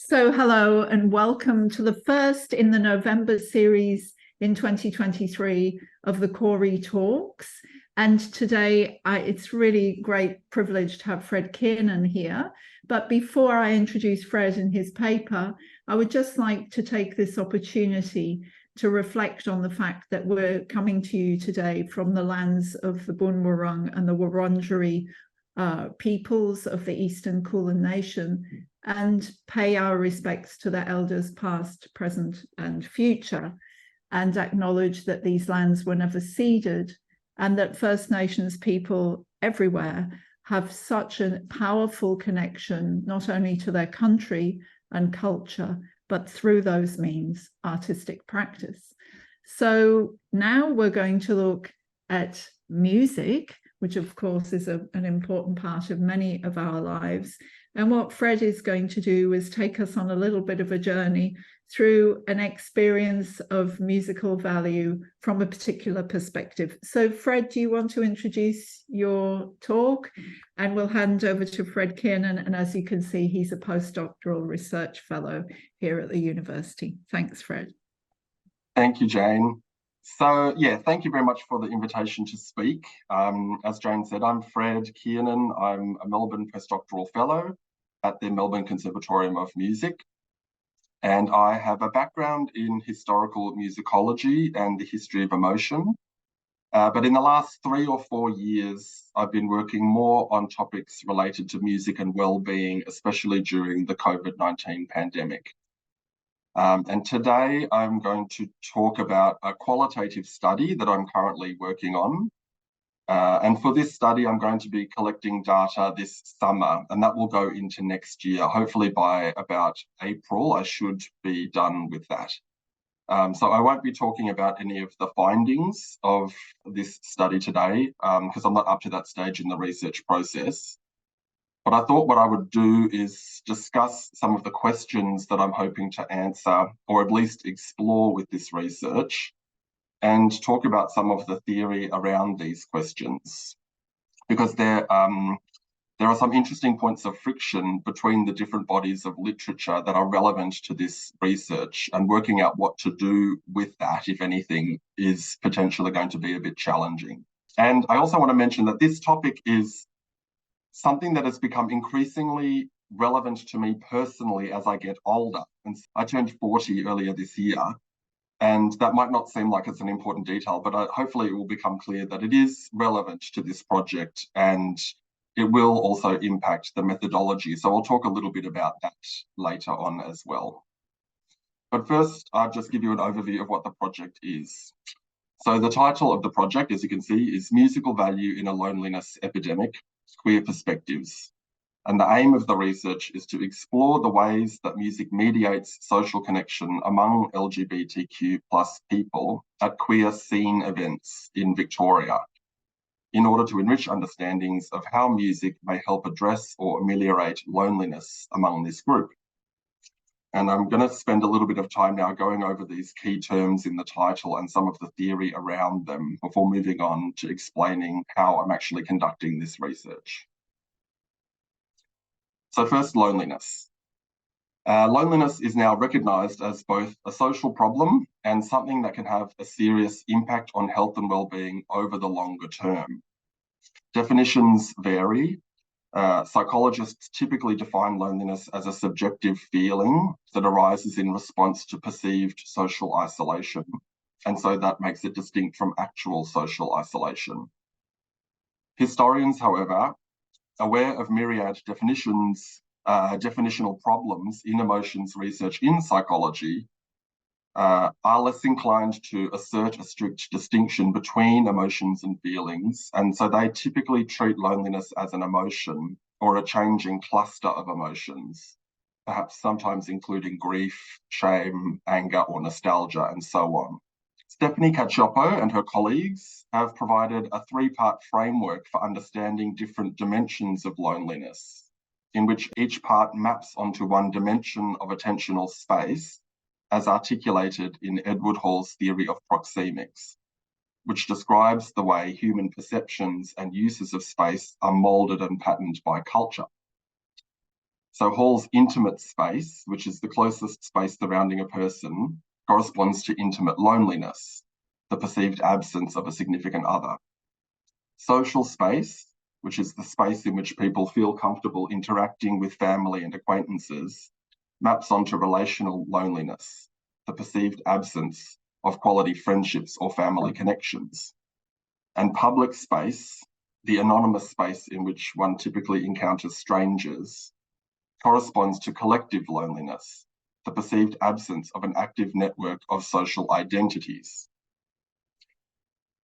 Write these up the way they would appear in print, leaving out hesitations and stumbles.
So hello and welcome to the first in the November series in 2023 of the CAWRI talks. And today it's really great privilege to have Fred Kiernan here. But before I introduce Fred and his paper, I would just like to take this opportunity to reflect on the fact that we're coming to you today from the lands of the Boon Wurrung and the Wurundjeri peoples of the Eastern Kulin Nation, and pay our respects to their elders past, present and future, and acknowledge that these lands were never ceded and that First Nations people everywhere have such a powerful connection not only to their country and culture, but through those means, artistic practice. So now we're going to look at music, which of course is an important part of many of our lives. And what Fred is going to do is take us on a little bit of a journey through an experience of musical value from a particular perspective. So Fred, do you want to introduce your talk? And we'll hand over to Fred Kiernan. And as you can see, he's a postdoctoral research fellow here at the university. Thanks, Fred. Thank you, Jane. So, thank you very much for the invitation to speak. As Jane said, I'm Fred Kiernan. I'm a Melbourne Postdoctoral Fellow at the Melbourne Conservatorium of Music. And I have a background in historical musicology and the history of emotion. But in the last 3 or 4 years, I've been working more on topics related to music and well-being, especially during the COVID-19 pandemic. And today I'm going to talk about a qualitative study that I'm currently working on. And for this study, I'm going to be collecting data this summer, and that will go into next year. Hopefully by about April, I should be done with that. So I won't be talking about any of the findings of this study today, because I'm not up to that stage in the research process. But I thought what I would do is discuss some of the questions that I'm hoping to answer, or at least explore with this research, and talk about some of the theory around these questions. Because there are some interesting points of friction between the different bodies of literature that are relevant to this research, and working out what to do with that, if anything, is potentially going to be a bit challenging. And I also want to mention that this topic is something that has become increasingly relevant to me personally as I get older. And I turned 40 earlier this year, and that might not seem like it's an important detail, but hopefully it will become clear that it is relevant to this project, and it will also impact the methodology. So I'll talk a little bit about that later on as well. But first, I'll just give you an overview of what the project is. So the title of the project, as you can see, is Musical Value in a Loneliness Epidemic, Queer Perspectives. And the aim of the research is to explore the ways that music mediates social connection among LGBTQ+ people at queer scene events in Victoria, in order to enrich understandings of how music may help address or ameliorate loneliness among this group. And I'm going to spend a little bit of time now going over these key terms in the title and some of the theory around them before moving on to explaining how I'm actually conducting this research. So first, loneliness. Loneliness is now recognised as both a social problem and something that can have a serious impact on health and well-being over the longer term. Definitions vary. Psychologists typically define loneliness as a subjective feeling that arises in response to perceived social isolation. And so that makes it distinct from actual social isolation. Historians, however, aware of myriad definitional problems in emotions research in psychology, are less inclined to assert a strict distinction between emotions and feelings. And so they typically treat loneliness as an emotion or a changing cluster of emotions, perhaps sometimes including grief, shame, anger, or nostalgia, and so on. Stephanie Cacioppo and her colleagues have provided a 3-part framework for understanding different dimensions of loneliness, in which each part maps onto one dimension of attentional space, as articulated in Edward Hall's theory of proxemics, which describes the way human perceptions and uses of space are moulded and patterned by culture. So Hall's intimate space, which is the closest space surrounding a person, corresponds to intimate loneliness, the perceived absence of a significant other. Social space, which is the space in which people feel comfortable interacting with family and acquaintances, maps onto relational loneliness, the perceived absence of quality friendships or family connections. And public space, the anonymous space in which one typically encounters strangers, corresponds to collective loneliness, the perceived absence of an active network of social identities.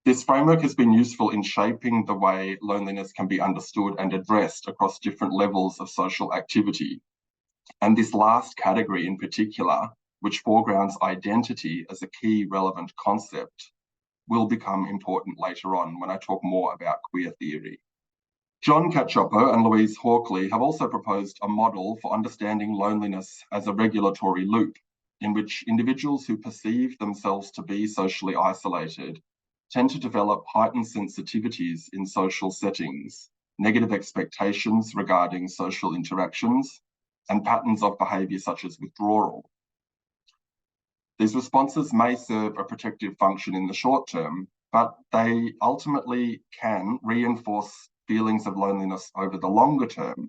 This framework has been useful in shaping the way loneliness can be understood and addressed across different levels of social activity. And this last category in particular, which foregrounds identity as a key relevant concept, will become important later on when I talk more about queer theory. John Cacioppo and Louise Hawkley have also proposed a model for understanding loneliness as a regulatory loop, in which individuals who perceive themselves to be socially isolated tend to develop heightened sensitivities in social settings, negative expectations regarding social interactions, and patterns of behaviour such as withdrawal. These responses may serve a protective function in the short term, but they ultimately can reinforce feelings of loneliness over the longer term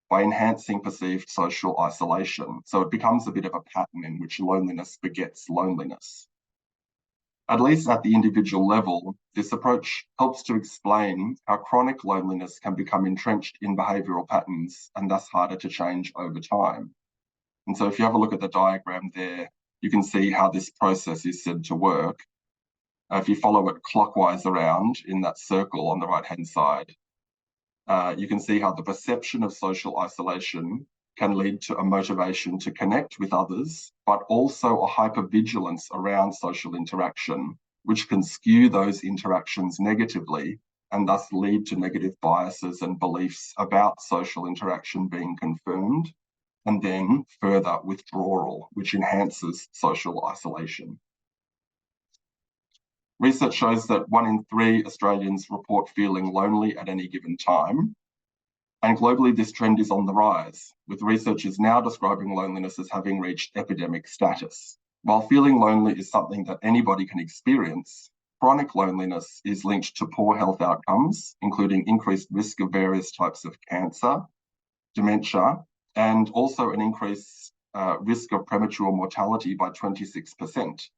by enhancing perceived social isolation. So it becomes a bit of a pattern in which loneliness begets loneliness. At least at the individual level, this approach helps to explain how chronic loneliness can become entrenched in behavioural patterns and thus harder to change over time. And so if you have a look at the diagram there, you can see how this process is said to work. If you follow it clockwise around in that circle on the right-hand side, you can see how the perception of social isolation can lead to a motivation to connect with others, but also a hypervigilance around social interaction, which can skew those interactions negatively and thus lead to negative biases and beliefs about social interaction being confirmed, and then further withdrawal, which enhances social isolation. Research shows that 1 in 3 Australians report feeling lonely at any given time. And globally, this trend is on the rise, with researchers now describing loneliness as having reached epidemic status. While feeling lonely is something that anybody can experience, chronic loneliness is linked to poor health outcomes, including increased risk of various types of cancer, dementia, and also an increased risk of premature mortality by 26%,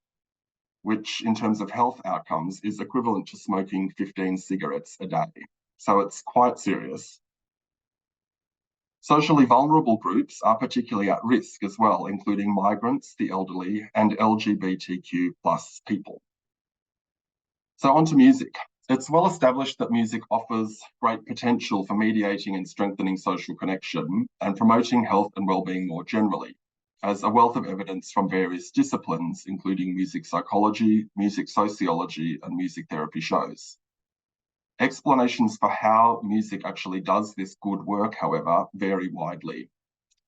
which in terms of health outcomes is equivalent to smoking 15 cigarettes a day. So it's quite serious. Socially vulnerable groups are particularly at risk as well, including migrants, the elderly, and LGBTQ+ people. So on to music. It's well established that music offers great potential for mediating and strengthening social connection and promoting health and well-being more generally, as a wealth of evidence from various disciplines, including music psychology, music sociology, and music therapy shows. Explanations for how music actually does this good work, however, vary widely.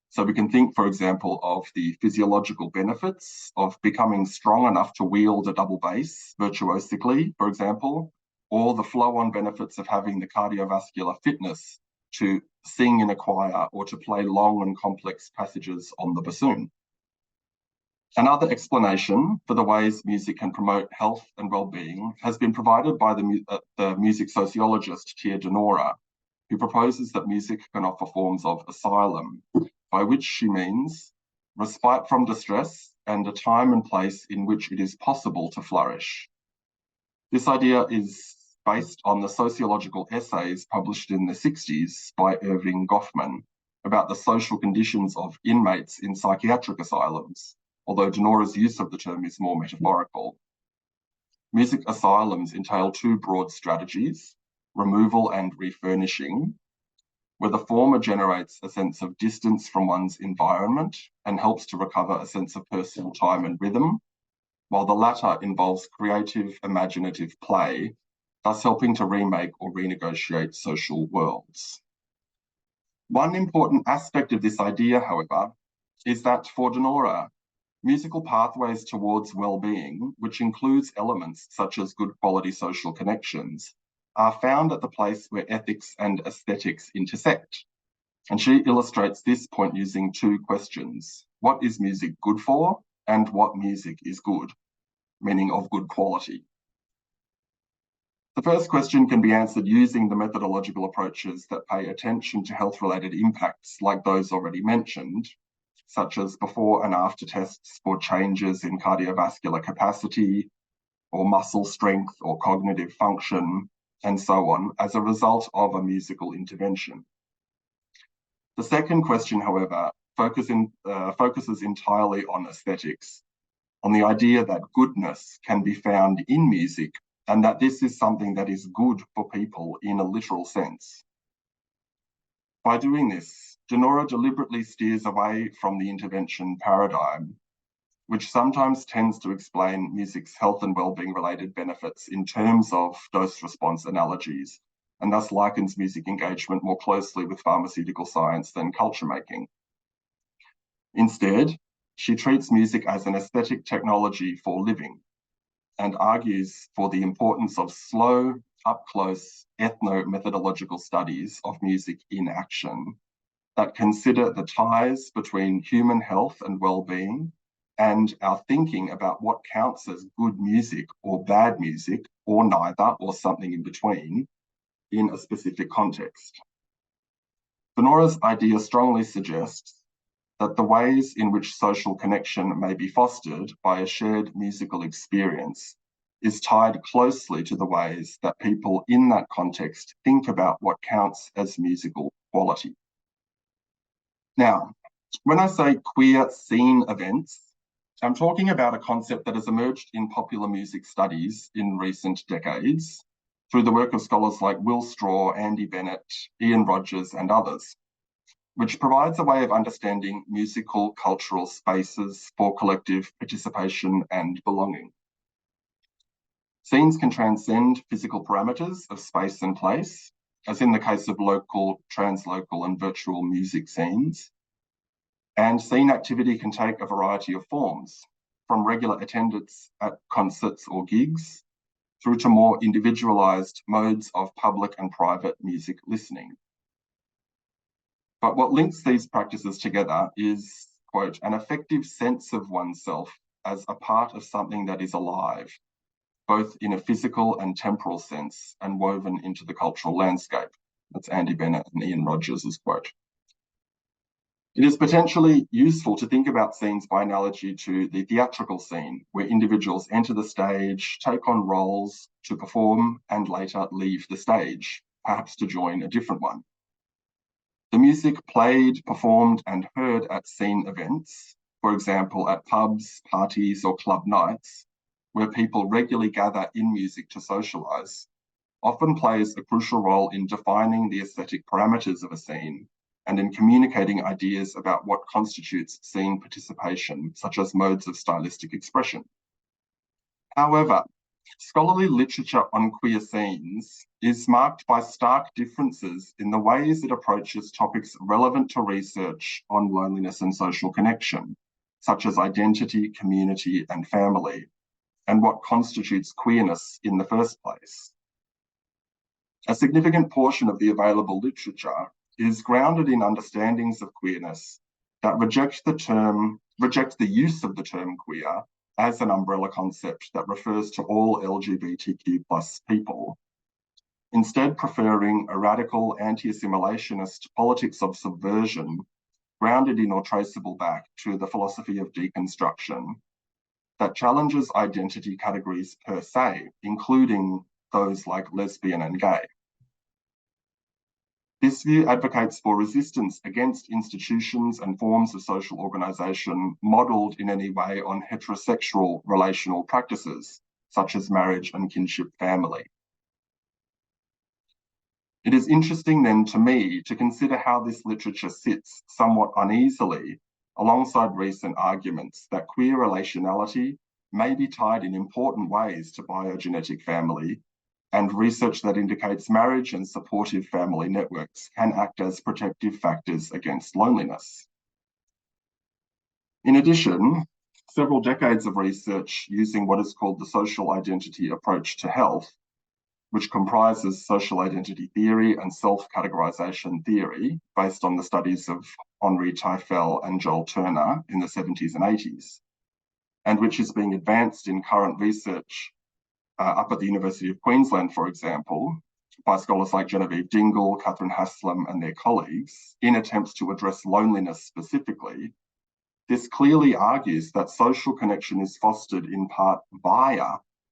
So we can think, for example, of the physiological benefits of becoming strong enough to wield a double bass virtuosically, for example, or the flow-on benefits of having the cardiovascular fitness to sing in a choir or to play long and complex passages on the bassoon. Another explanation for the ways music can promote health and well-being has been provided by the music sociologist Tia Denora, who proposes that music can offer forms of asylum, by which she means respite from distress and a time and place in which it is possible to flourish. This idea is based on the sociological essays published in the 60s by Irving Goffman about the social conditions of inmates in psychiatric asylums, although Denora's use of the term is more metaphorical. Music asylums entail 2 broad strategies, removal and refurnishing, where the former generates a sense of distance from one's environment and helps to recover a sense of personal time and rhythm, while the latter involves creative, imaginative play, thus helping to remake or renegotiate social worlds. One important aspect of this idea, however, is that for Denora, musical pathways towards well-being, which includes elements such as good quality social connections, are found at the place where ethics and aesthetics intersect. And she illustrates this point using two questions. What is music good for? And what music is good, meaning of good quality? The first question can be answered using the methodological approaches that pay attention to health-related impacts like those already mentioned, such as before and after tests for changes in cardiovascular capacity or muscle strength or cognitive function, and so on, as a result of a musical intervention. The second question, however, focuses entirely on aesthetics, on the idea that goodness can be found in music and that this is something that is good for people in a literal sense. By doing this, Denora deliberately steers away from the intervention paradigm, which sometimes tends to explain music's health and well-being related benefits in terms of dose-response analogies, and thus likens music engagement more closely with pharmaceutical science than culture making. Instead, she treats music as an aesthetic technology for living and argues for the importance of slow, up-close, ethno-methodological studies of music in action that consider the ties between human health and well-being and our thinking about what counts as good music or bad music, or neither, or something in between, in a specific context. Denora's idea strongly suggests that the ways in which social connection may be fostered by a shared musical experience is tied closely to the ways that people in that context think about what counts as musical quality. Now, when I say queer scene events, I'm talking about a concept that has emerged in popular music studies in recent decades through the work of scholars like Will Straw, Andy Bennett, Ian Rogers, and others, which provides a way of understanding musical cultural spaces for collective participation and belonging. Scenes can transcend physical parameters of space and place, as in the case of local, translocal, and virtual music scenes. And scene activity can take a variety of forms, from regular attendance at concerts or gigs, through to more individualised modes of public and private music listening. But what links these practices together is, quote, an effective sense of oneself as a part of something that is alive, both in a physical and temporal sense and woven into the cultural landscape. That's Andy Bennett and Ian Rogers' quote. It is potentially useful to think about scenes by analogy to the theatrical scene, where individuals enter the stage, take on roles to perform, and later leave the stage, perhaps to join a different one. The music played, performed, and heard at scene events, for example, at pubs, parties, or club nights, where people regularly gather in music to socialise, often plays a crucial role in defining the aesthetic parameters of a scene and in communicating ideas about what constitutes scene participation, such as modes of stylistic expression. However, scholarly literature on queer scenes is marked by stark differences in the ways it approaches topics relevant to research on loneliness and social connection, such as identity, community, and family, and what constitutes queerness in the first place. A significant portion of the available literature is grounded in understandings of queerness that reject the use of the term queer as an umbrella concept that refers to all LGBTQ+ people, instead preferring a radical anti-assimilationist politics of subversion grounded in or traceable back to the philosophy of deconstruction that challenges identity categories per se, including those like lesbian and gay. This view advocates for resistance against institutions and forms of social organisation modelled in any way on heterosexual relational practices, such as marriage and kinship family. It is interesting then to me to consider how this literature sits somewhat uneasily alongside recent arguments that queer relationality may be tied in important ways to biogenetic family, and research that indicates marriage and supportive family networks can act as protective factors against loneliness. In addition, several decades of research using what is called the social identity approach to health which comprises social identity theory and self-categorization theory based on the studies of Henri Teifel and Joel Turner in the 70s and 80s, and which is being advanced in current research up at the University of Queensland, for example, by scholars like Genevieve Dingle, Catherine Haslam, and their colleagues, in attempts to address loneliness specifically. This clearly argues that social connection is fostered in part via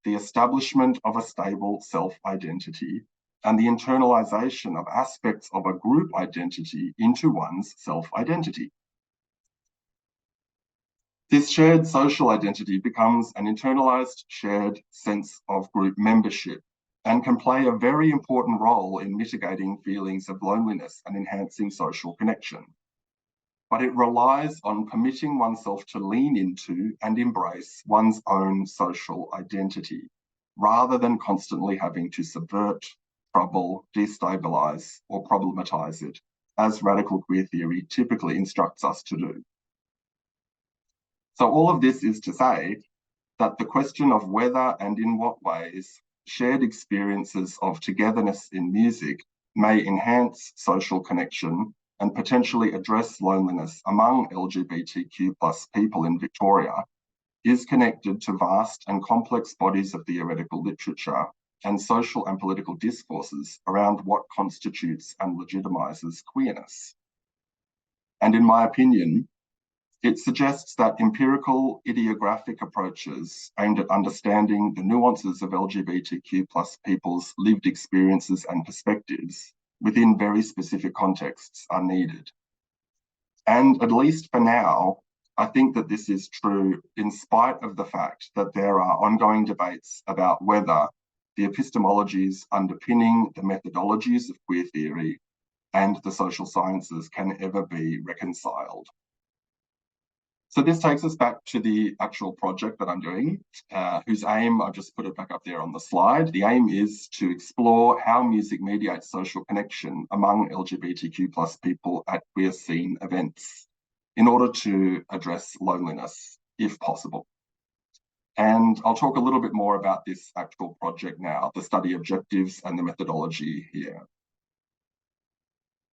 the establishment of a stable self-identity and the internalization of aspects of a group identity into one's self-identity. This shared social identity becomes an internalized shared sense of group membership and can play a very important role in mitigating feelings of loneliness and enhancing social connection. But it relies on permitting oneself to lean into and embrace one's own social identity, rather than constantly having to subvert, trouble, destabilize, or problematize it, as radical queer theory typically instructs us to do. So all of this is to say that the question of whether and in what ways shared experiences of togetherness in music may enhance social connection and potentially address loneliness among LGBTQ+ people in Victoria is connected to vast and complex bodies of theoretical literature and social and political discourses around what constitutes and legitimizes queerness. And in my opinion, it suggests that empirical ideographic approaches aimed at understanding the nuances of LGBTQ+ people's lived experiences and perspectives within very specific contexts are needed. And at least for now, I think that this is true in spite of the fact that there are ongoing debates about whether the epistemologies underpinning the methodologies of queer theory and the social sciences can ever be reconciled. So this takes us back to the actual project that I'm doing, whose aim, I've just put it back up there on the slide. The aim is to explore how music mediates social connection among LGBTQ+ people at queer scene events in order to address loneliness, if possible. And I'll talk a little bit more about this actual project now, the study objectives and the methodology here.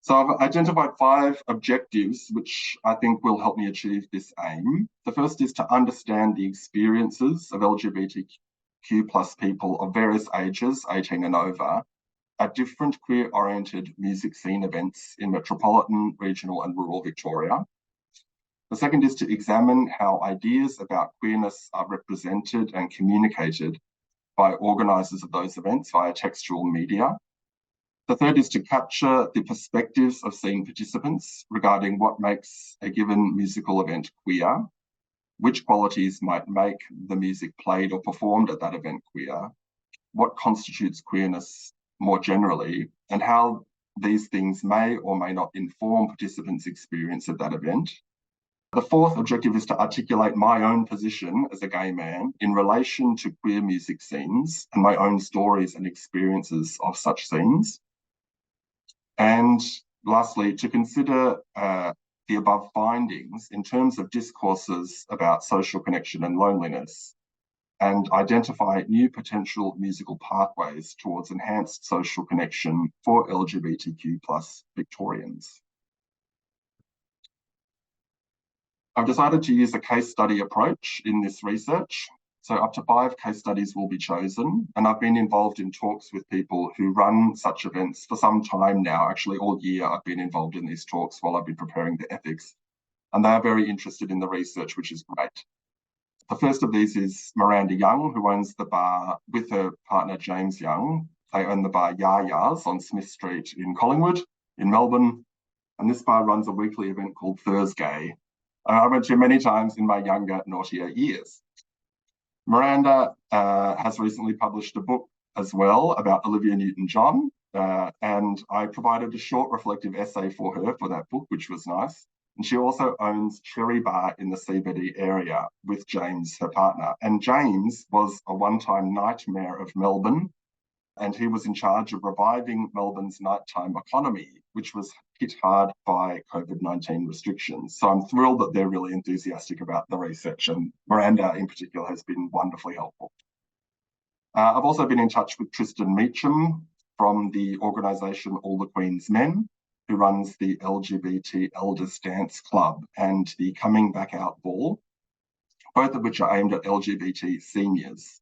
So I've identified 5 objectives, which I think will help me achieve this aim. The first is to understand the experiences of LGBTQ+ people of various ages, 18 and over, at different queer-oriented music scene events in metropolitan, regional, and rural Victoria. The second is to examine how ideas about queerness are represented and communicated by organisers of those events via textual media. The third is to capture the perspectives of scene participants regarding what makes a given musical event queer, which qualities might make the music played or performed at that event queer, what constitutes queerness more generally, and how these things may or may not inform participants' experience of that event. The fourth objective is to articulate my own position as a gay man in relation to queer music scenes and my own stories and experiences of such scenes. And lastly, to consider the above findings in terms of discourses about social connection and loneliness, and identify new potential musical pathways towards enhanced social connection for LGBTQ+ Victorians. I've decided to use a case study approach in this research. So up to 5 case studies will be chosen, and I've been involved in talks with people who run such events for some time now. Actually, all year I've been involved in these talks while I've been preparing the ethics, and they are very interested in the research, which is great. The first of these is Miranda Young, who owns the bar with her partner James Young. They own the bar Yaya's on Smith Street in Collingwood, in Melbourne, and this bar runs a weekly event called Thursday. I went to many times in my younger, naughtier years. Miranda has recently published a book as well about Olivia Newton-John, and I provided a short reflective essay for her for that book, which was nice. And she also owns Cherry Bar in the CBD area with James, her partner. And James was a one-time night mayor of Melbourne, and he was in charge of reviving Melbourne's nighttime economy, which was hit hard by COVID-19 restrictions. So I'm thrilled that they're really enthusiastic about the research, and Miranda in particular has been wonderfully helpful. I've also been in touch with Tristan Meacham from the organisation All the Queen's Men, who runs the LGBT Elders Dance Club and the Coming Back Out Ball, both of which are aimed at LGBT seniors.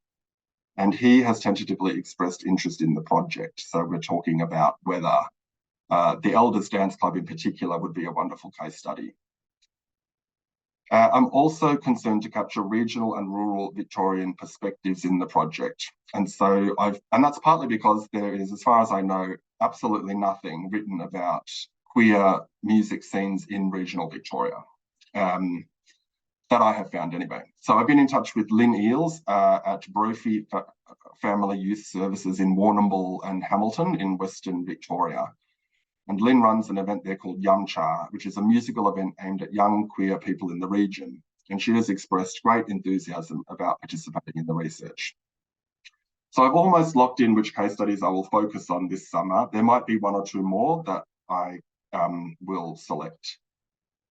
And he has tentatively expressed interest in the project. So we're talking about whether the Elders Dance Club in particular would be a wonderful case study. I'm also concerned to capture regional and rural Victorian perspectives in the project. And that's partly because there is, as far as I know, absolutely nothing written about queer music scenes in regional Victoria, that I have found anyway. So I've been in touch with Lynn Eales at Brophy Family Youth Services in Warrnambool and Hamilton in Western Victoria. And Lynn runs an event there called Yumcha, which is a musical event aimed at young queer people in the region. And she has expressed great enthusiasm about participating in the research. So I've almost locked in which case studies I will focus on this summer. There might be one or two more that I will select.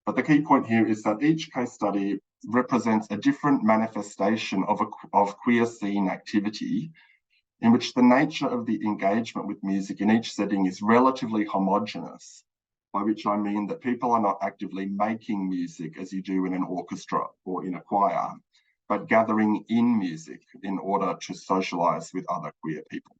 But the key point here is that each case study represents a different manifestation of queer scene activity, in which the nature of the engagement with music in each setting is relatively homogenous, by which I mean that people are not actively making music as you do in an orchestra or in a choir, but gathering in music in order to socialise with other queer people.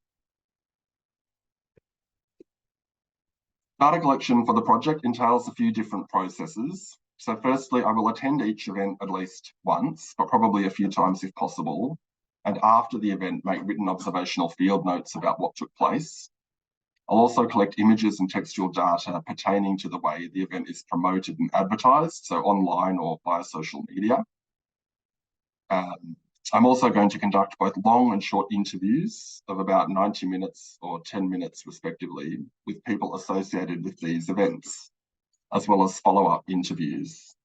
Data collection for the project entails a few different processes. So firstly, I will attend each event at least once, but probably a few times if possible, and after the event, make written observational field notes about what took place. I'll also collect images and textual data pertaining to the way the event is promoted and advertised, so online or via social media. I'm also going to conduct both long and short interviews of about 90 minutes or 10 minutes respectively with people associated with these events, as well as follow-up interviews.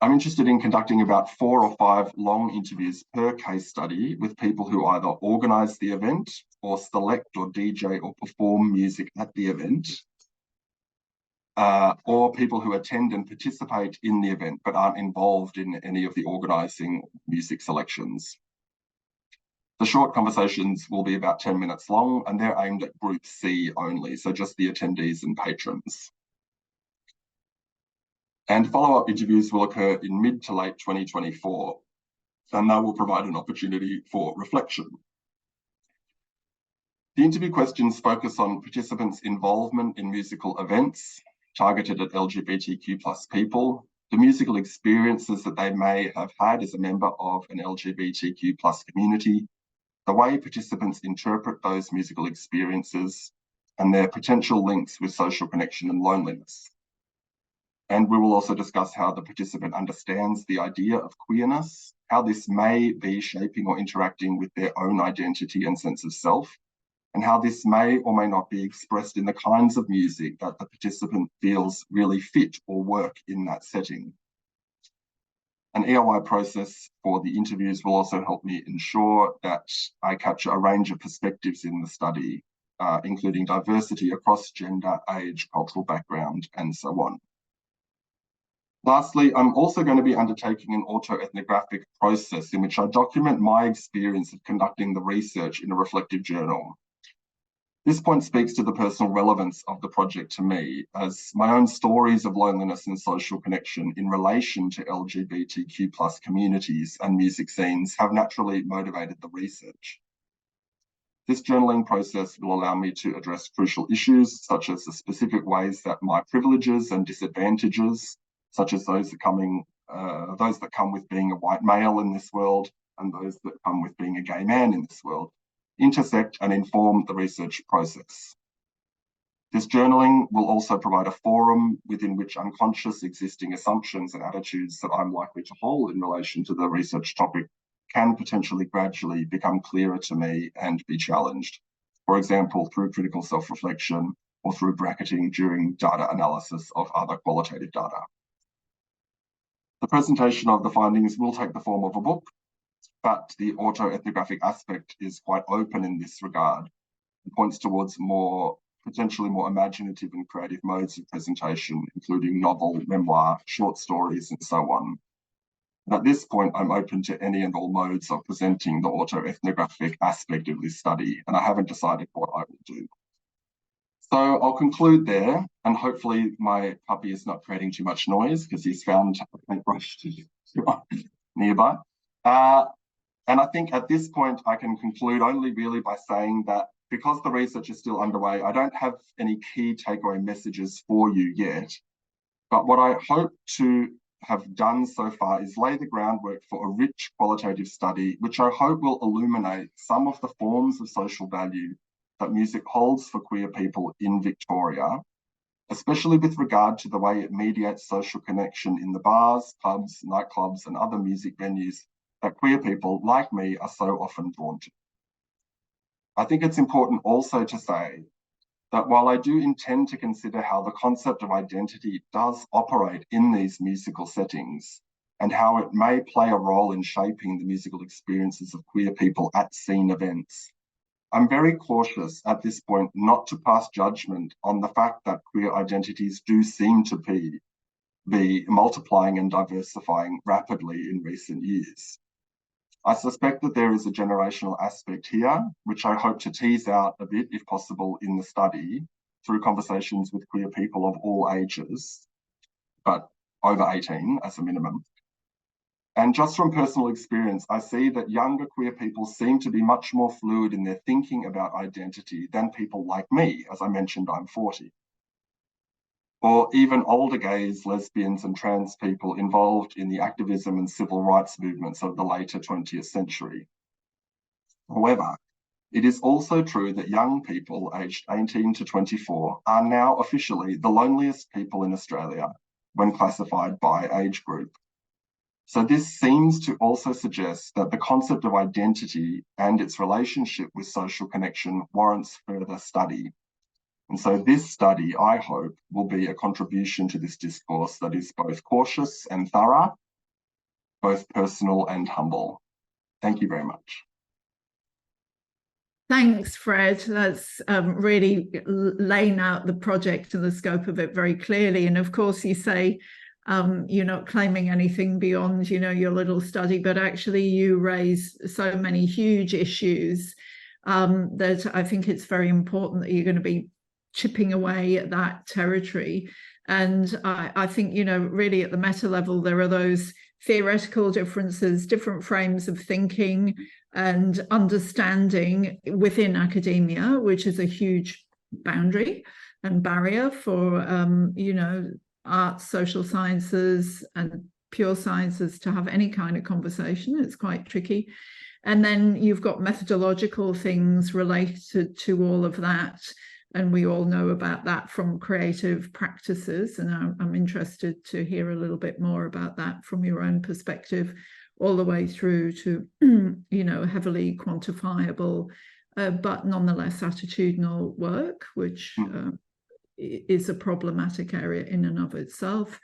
I'm interested in conducting about 4 or 5 long interviews per case study with people who either organise the event or select or DJ or perform music at the event, or people who attend and participate in the event but aren't involved in any of the organising music selections. The short conversations will be about 10 minutes long and they're aimed at Group C only, so just the attendees and patrons. And follow-up interviews will occur in mid to late 2024, and they will provide an opportunity for reflection. The interview questions focus on participants' involvement in musical events targeted at LGBTQ+ people, the musical experiences that they may have had as a member of an LGBTQ+ community, the way participants interpret those musical experiences, and their potential links with social connection and loneliness. And we will also discuss how the participant understands the idea of queerness, how this may be shaping or interacting with their own identity and sense of self, and how this may or may not be expressed in the kinds of music that the participant feels really fit or work in that setting. An EOI process for the interviews will also help me ensure that I capture a range of perspectives in the study, including diversity across gender, age, cultural background, and so on. Lastly, I'm also going to be undertaking an autoethnographic process in which I document my experience of conducting the research in a reflective journal. This point speaks to the personal relevance of the project to me, as my own stories of loneliness and social connection in relation to LGBTQ+ communities and music scenes have naturally motivated the research. This journaling process will allow me to address crucial issues, such as the specific ways that my privileges and disadvantages, such as those that come with being a white male in this world and those that come with being a gay man in this world, intersect and inform the research process. This journaling will also provide a forum within which unconscious existing assumptions and attitudes that I'm likely to hold in relation to the research topic can potentially gradually become clearer to me and be challenged. For example, through critical self-reflection or through bracketing during data analysis of other qualitative data. The presentation of the findings will take the form of a book, but the autoethnographic aspect is quite open in this regard. It points towards potentially more imaginative and creative modes of presentation, including novel, memoir, short stories, and so on. At this point, I'm open to any and all modes of presenting the autoethnographic aspect of this study, and I haven't decided what I will do. So I'll conclude there, and hopefully my puppy is not creating too much noise because he's found a paintbrush nearby. And I think at this point, I can conclude only really by saying that because the research is still underway, I don't have any key takeaway messages for you yet. But what I hope to have done so far is lay the groundwork for a rich qualitative study, which I hope will illuminate some of the forms of social value that music holds for queer people in Victoria, especially with regard to the way it mediates social connection in the bars, pubs, nightclubs, and other music venues that queer people like me are so often drawn to. I think it's important also to say that while I do intend to consider how the concept of identity does operate in these musical settings and how it may play a role in shaping the musical experiences of queer people at scene events, I'm very cautious at this point not to pass judgment on the fact that queer identities do seem to be multiplying and diversifying rapidly in recent years. I suspect that there is a generational aspect here, which I hope to tease out a bit, if possible, in the study through conversations with queer people of all ages, but over 18 as a minimum. And just from personal experience, I see that younger queer people seem to be much more fluid in their thinking about identity than people like me. As I mentioned, I'm 40. Or even older gays, lesbians, and trans people involved in the activism and civil rights movements of the later 20th century. However, it is also true that young people aged 18 to 24 are now officially the loneliest people in Australia when classified by age group. So this seems to also suggest that the concept of identity and its relationship with social connection warrants further study. And so this study, I hope, will be a contribution to this discourse that is both cautious and thorough, both personal and humble. Thank you very much. Thanks, Fred. That's really laying out the project and the scope of it very clearly. And of course, you say you're not claiming anything beyond, your little study, but actually you raise so many huge issues that I think it's very important that you're going to be chipping away at that territory. And I think, really at the meta level, there are those theoretical differences, different frames of thinking and understanding within academia, which is a huge boundary and barrier for, arts, social sciences and pure sciences to have any kind of conversation. It's quite tricky. And then you've got methodological things related to all of that. And we all know about that from creative practices. And I'm interested to hear a little bit more about that from your own perspective, all the way through to, heavily quantifiable, but nonetheless attitudinal work, which is a problematic area in and of itself.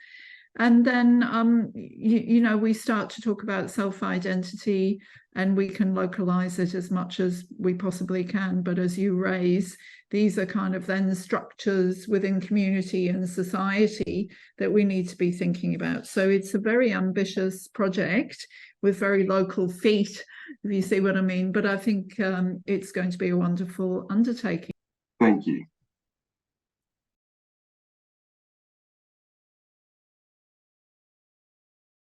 And then, we start to talk about self-identity, and we can localize it as much as we possibly can. But as you raise, these are kind of then structures within community and society that we need to be thinking about. So it's a very ambitious project with very local feet, if you see what I mean. But I think it's going to be a wonderful undertaking. Thank you.